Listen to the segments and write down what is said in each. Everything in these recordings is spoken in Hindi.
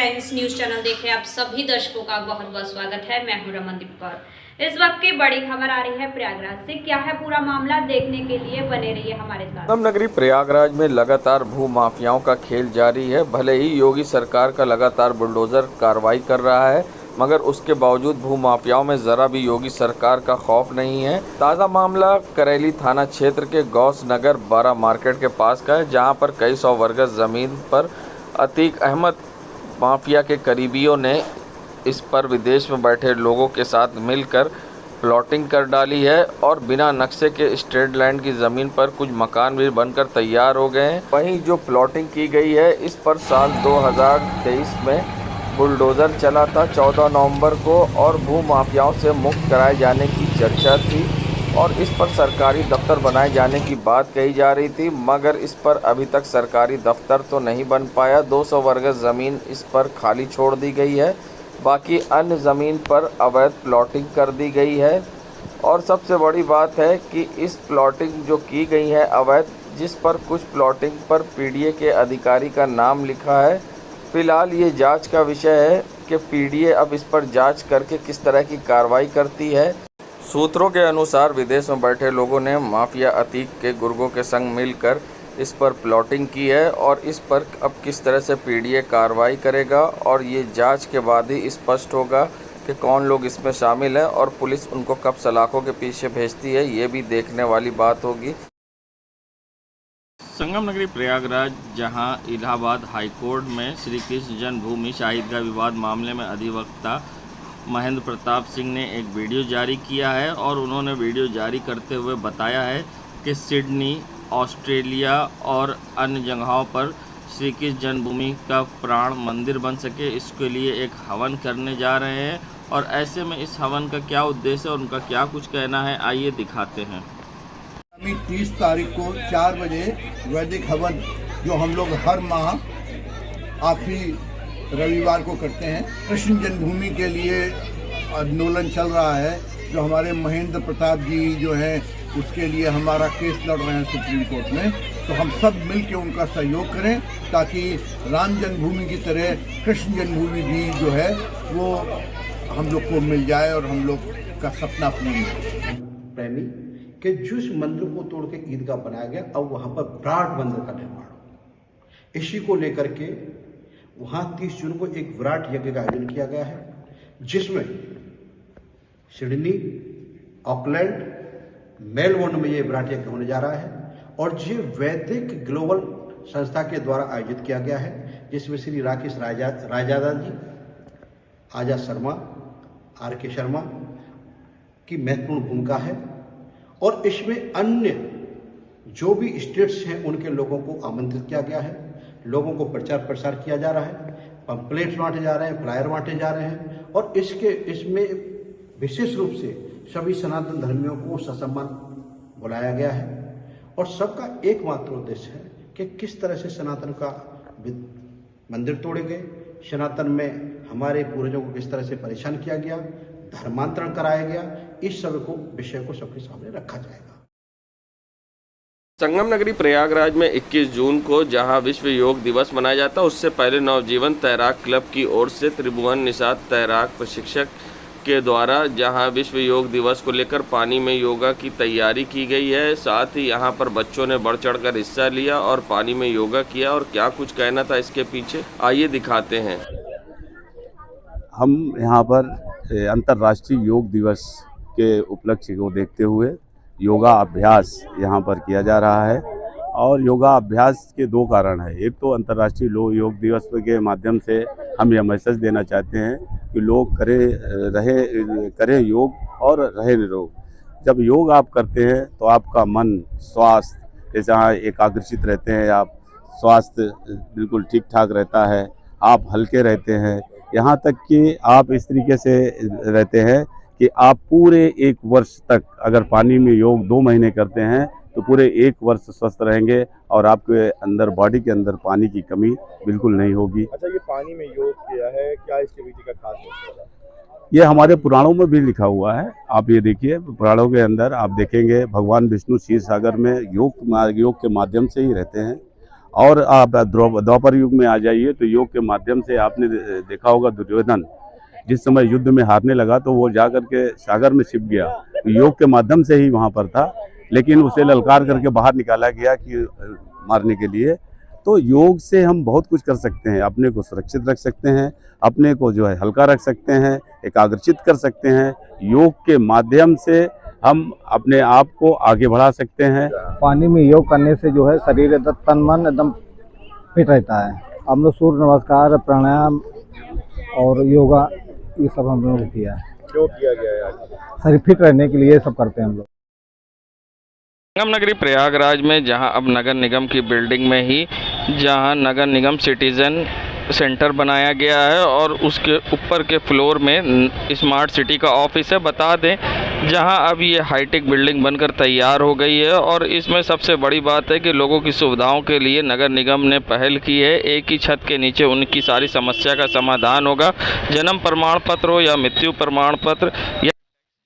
टाइम्स न्यूज चैनल देखे आप सभी दर्शकों का बहुत बहुत स्वागत है। मैं हूं रमनदीप कौर। इस वक्त की बड़ी खबर आ रही है प्रयागराज से। क्या है पूरा मामला, देखने के लिए बने रहिए हमारे साथ। संगम नगरी प्रयागराज में लगातार भू माफियाओं का खेल जारी है। भले ही योगी सरकार का लगातार बुलडोजर कार्रवाई कर रहा है, मगर उसके बावजूद भू माफियाओं में जरा भी योगी सरकार का खौफ नहीं है। ताज़ा मामला करेली थाना क्षेत्र के गौस नगर 12 मार्केट के पास का है, जहां पर कई सौ वर्गज जमीन पर अतीक अहमद माफिया के करीबियों ने इस पर विदेश में बैठे लोगों के साथ मिलकर प्लॉटिंग कर डाली है और बिना नक्शे के स्ट्रेट लैंड की ज़मीन पर कुछ मकान भी बनकर तैयार हो गए हैं। वहीं जो प्लॉटिंग की गई है, इस पर साल 2023 में बुलडोज़र चला था 14 नवंबर को, और भू माफियाओं से मुक्त कराए जाने की चर्चा थी और इस पर सरकारी दफ्तर बनाए जाने की बात कही जा रही थी, मगर इस पर अभी तक सरकारी दफ्तर तो नहीं बन पाया। 200 वर्गज ज़मीन इस पर खाली छोड़ दी गई है, बाकी अन्य ज़मीन पर अवैध प्लॉटिंग कर दी गई है। और सबसे बड़ी बात है कि इस प्लॉटिंग जो की गई है अवैध, जिस पर कुछ प्लॉटिंग पर पीडीए के अधिकारी का नाम लिखा है। फ़िलहाल ये जांच का विषय है कि पीडीए अब इस पर जांच करके किस तरह की कार्रवाई करती है। सूत्रों के अनुसार विदेश में बैठे लोगों ने माफिया अतीक के गुर्गों के संग मिलकर इस पर प्लॉटिंग की है और इस पर अब किस तरह से पीडीए कार्रवाई करेगा, और ये जांच के बाद ही स्पष्ट होगा कि कौन लोग इसमें शामिल हैं और पुलिस उनको कब सलाखों के पीछे भेजती है, ये भी देखने वाली बात होगी। संगम नगरी प्रयागराज, जहां इलाहाबाद हाई कोर्ट में श्री कृष्ण जन्मभूमि शाही ईदगाह विवाद मामले में अधिवक्ता महेंद्र प्रताप सिंह ने एक वीडियो जारी किया है और उन्होंने वीडियो जारी करते हुए बताया है कि सिडनी, ऑस्ट्रेलिया और अन्य जगहों पर श्री कृष्ण जन्मभूमि का प्राण मंदिर बन सके, इसके लिए एक हवन करने जा रहे हैं। और ऐसे में इस हवन का क्या उद्देश्य है और उनका क्या कुछ कहना है, आइए दिखाते हैं। 30 तारीख को 4 बजे वैदिक हवन, जो हम लोग हर माह आखिरी रविवार को करते हैं, कृष्ण जन्मभूमि के लिए आंदोलन चल रहा है। जो हमारे महेंद्र प्रताप जी जो हैं, उसके लिए हमारा केस लड़ रहे हैं सुप्रीम कोर्ट में। तो हम सब मिल के उनका सहयोग करें ताकि राम जन्मभूमि की तरह कृष्ण जन्मभूमि भी जो है वो हम लोग को मिल जाए और हम लोग का सपना पूर्ण हो। प्रेमी कि जिस मंदिर को तोड़ के ईदगाह बनाया गया, अब वहाँ पर विराट मंदिर का निर्माण हो। इसी को लेकर के वहाँ 30 जून को एक विराट यज्ञ का आयोजन किया गया है, जिसमें सिडनी, ऑकलैंड, मेलबोर्न में ये विराट यज्ञ होने जा रहा है। और ये वैदिक ग्लोबल संस्था के द्वारा आयोजित किया गया है, जिसमें श्री राकेश रायजादा जी, आजाद शर्मा, आर.के. शर्मा की महत्वपूर्ण भूमिका है। और इसमें अन्य जो भी स्टेट्स हैं उनके लोगों को आमंत्रित किया गया है। लोगों को प्रचार प्रसार किया जा रहा है, पंपलेट्स बांटे जा रहे हैं, फ्लायर बांटे जा रहे हैं। और इसमें विशेष रूप से सभी सनातन धर्मियों को ससम्मान बुलाया गया है। और सबका एकमात्र उद्देश्य है कि किस तरह से सनातन का मंदिर तोड़े गए, सनातन में हमारे पूर्वजों को किस तरह से परेशान किया गया, धर्मांतरण कराया गया, इस सब को विषय को सबके सामने रखा जाएगा। संगम नगरी प्रयागराज में 21 जून को जहां विश्व योग दिवस मनाया जाता है, उससे पहले नवजीवन तैराक क्लब की ओर से त्रिभुवन निषाद तैराक प्रशिक्षक के द्वारा जहां विश्व योग दिवस को लेकर पानी में योगा की तैयारी की गई है। साथ ही यहां पर बच्चों ने बढ़ चढ़कर हिस्सा लिया और पानी में योगा किया, और क्या कुछ कहना था इसके पीछे, आइए दिखाते हैं। हम यहाँ पर अंतर्राष्ट्रीय योग दिवस के उपलक्ष्य को देखते हुए योगा अभ्यास यहाँ पर किया जा रहा है। और योगा अभ्यास के 2 कारण हैं। एक तो अंतर्राष्ट्रीय योग दिवस के माध्यम से हम यह मैसेज देना चाहते हैं कि लोग करें योग और रहे निरोग। जब योग आप करते हैं तो आपका मन, स्वास्थ्य जहाँ एकाग्रचित रहते हैं आप, स्वास्थ्य बिल्कुल ठीक ठाक रहता है, आप हल्के रहते हैं। यहाँ तक कि आप इस तरीके से रहते हैं कि आप पूरे 1 वर्ष तक अगर पानी में योग 2 महीने करते हैं तो पूरे 1 वर्ष स्वस्थ रहेंगे और आपके अंदर, बॉडी के अंदर पानी की कमी बिल्कुल नहीं होगी। अच्छा, ये पानी में योग किया है, क्या इसके पीछे का खास मतलब है? ये हमारे पुराणों में भी लिखा हुआ है। आप ये देखिए, पुराणों के अंदर आप देखेंगे भगवान विष्णु क्षीर सागर में योग के माध्यम से ही रहते हैं। और आप द्वापर युग में आ जाइए तो योग के माध्यम से आपने देखा होगा दुर्योधन जिस समय युद्ध में हारने लगा तो वो जा करके सागर में छिप गया, तो योग के माध्यम से ही वहाँ पर था, लेकिन उसे ललकार करके बाहर निकाला गया कि मारने के लिए। तो योग से हम बहुत कुछ कर सकते हैं, अपने को सुरक्षित रख सकते हैं, अपने को जो है हल्का रख सकते हैं, एकाग्रचित कर सकते हैं। योग के माध्यम से हम अपने आप को आगे बढ़ा सकते हैं। पानी में योग करने से जो है शरीर एकदम तन मन एकदम फिट रहता है। हम लोग सूर्य नमस्कार, प्राणायाम और योगा ये सब हम लोगों ने किया है। क्यों किया गया है आज? शरीर फिट रहने के लिए सब करते हैं हम लोग। संगम नगरी प्रयागराज में जहां अब नगर निगम की बिल्डिंग में ही जहां नगर निगम सिटीज़न सेंटर बनाया गया है और उसके ऊपर के फ्लोर में स्मार्ट सिटी का ऑफिस है। बता दें जहां अब ये हाईटेक बिल्डिंग बनकर तैयार हो गई है और इसमें सबसे बड़ी बात है कि लोगों की सुविधाओं के लिए नगर निगम ने पहल की है। एक ही छत के नीचे उनकी सारी समस्या का समाधान होगा। जन्म प्रमाण पत्र हो या मृत्यु प्रमाण पत्र या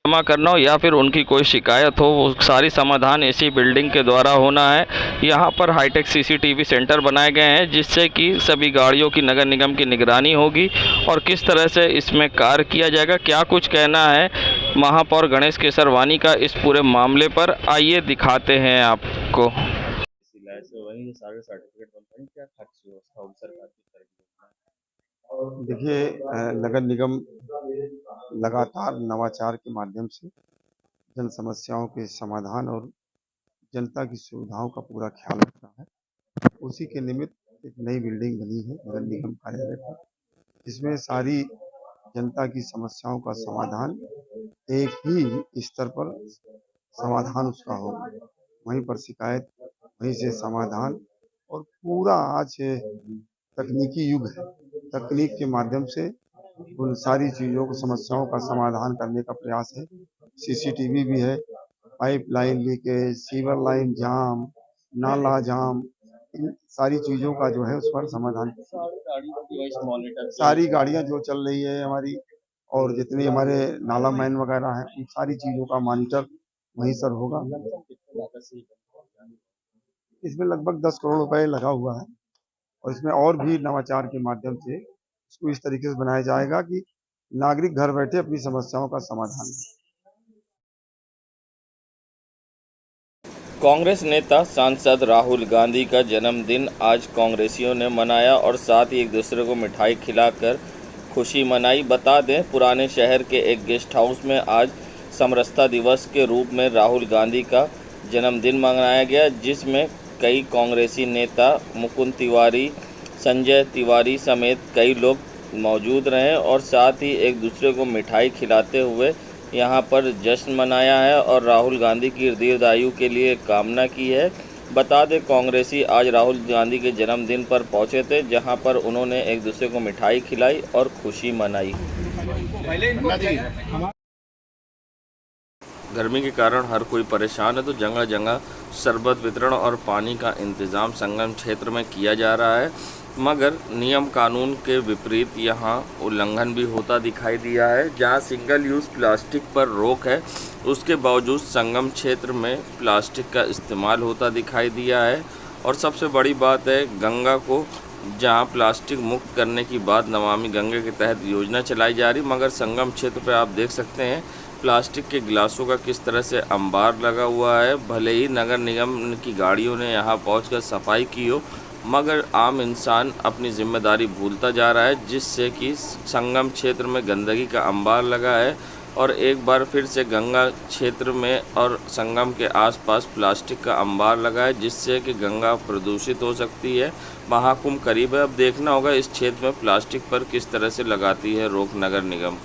जमा करना हो या फिर उनकी कोई शिकायत हो, वो सारी समाधान इसी बिल्डिंग के द्वारा होना है। यहाँ पर हाईटेक सीसीटीवी सेंटर बनाए गए हैं जिससे कि सभी गाड़ियों की नगर निगम की निगरानी होगी और किस तरह से इसमें कार्य किया जाएगा, क्या कुछ कहना है महापौर गणेश केसरवानी का इस पूरे मामले पर, आइए दिखाते हैं आपको। देखिए, नगर निगम लगातार नवाचार के माध्यम से जन समस्याओं के समाधान और जनता की सुविधाओं का पूरा ख्याल रखता है। उसी के निमित्त एक नई बिल्डिंग बनी है नगर निगम कार्यालय पर, जिसमें सारी जनता की समस्याओं का समाधान एक ही स्तर पर समाधान उसका होगा। वहीं पर शिकायत, वहीं से समाधान, और पूरा आज तकनीकी युग है। तकनीक के माध्यम से उन सारी चीज़ों को, समस्याओं का समाधान करने का प्रयास है। सीसीटीवी भी है, पाइपलाइन लीकेज, सीवर लाइन जाम, नाला जाम, इन सारी चीज़ों का जो है उस पर समाधान। सारी गाड़ियां जो चल रही है हमारी और जितनी हमारे नाला मैन वगैरह हैं, उन सारी चीज़ों का मॉनिटर वहीं सर होगा। इसमें लगभग 10 करोड़ रुपए लगा हुआ है और इसमें और भी नवाचार के माध्यम से इसको इस तरीके से बनाया जाएगा कि नागरिक घर बैठे अपनी समस्याओं का समाधान। कांग्रेस नेता सांसद राहुल गांधी का जन्मदिन आज कांग्रेसियों ने मनाया और साथ ही एक दूसरे को मिठाई खिलाकर खुशी मनाई। बता दें पुराने शहर के एक गेस्ट हाउस में आज समरसता दिवस के रूप में राहुल गांधी का जन्मदिन मनाया गया, जिसमें कई कांग्रेसी नेता मुकुंद तिवारी, संजय तिवारी समेत कई लोग मौजूद रहे और साथ ही एक दूसरे को मिठाई खिलाते हुए यहां पर जश्न मनाया है और राहुल गांधी की दीर्घायु के लिए कामना की है। बता दें कांग्रेसी आज राहुल गांधी के जन्मदिन पर पहुंचे थे, जहां पर उन्होंने एक दूसरे को मिठाई खिलाई और खुशी मनाई। गर्मी के कारण हर कोई परेशान है, तो जगह जगह शरबत वितरण और पानी का इंतज़ाम संगम क्षेत्र में किया जा रहा है, मगर नियम कानून के विपरीत यहां उल्लंघन भी होता दिखाई दिया है। जहां सिंगल यूज़ प्लास्टिक पर रोक है, उसके बावजूद संगम क्षेत्र में प्लास्टिक का इस्तेमाल होता दिखाई दिया है। और सबसे बड़ी बात है, गंगा को जहां प्लास्टिक मुक्त करने की बात नमामि गंगे के तहत योजना चलाई जा रही, मगर संगम क्षेत्र पर आप देख सकते हैं प्लास्टिक के गिलासों का किस तरह से अंबार लगा हुआ है। भले ही नगर निगम की गाड़ियों ने यहां पहुंचकर सफाई की हो, मगर आम इंसान अपनी जिम्मेदारी भूलता जा रहा है, जिससे कि संगम क्षेत्र में गंदगी का अंबार लगा है और एक बार फिर से गंगा क्षेत्र में और संगम के आसपास प्लास्टिक का अंबार लगा है, जिससे कि गंगा प्रदूषित हो सकती है। महाकुंभ करीब है, अब देखना होगा इस क्षेत्र में प्लास्टिक पर किस तरह से लगाती है रोक नगर निगम।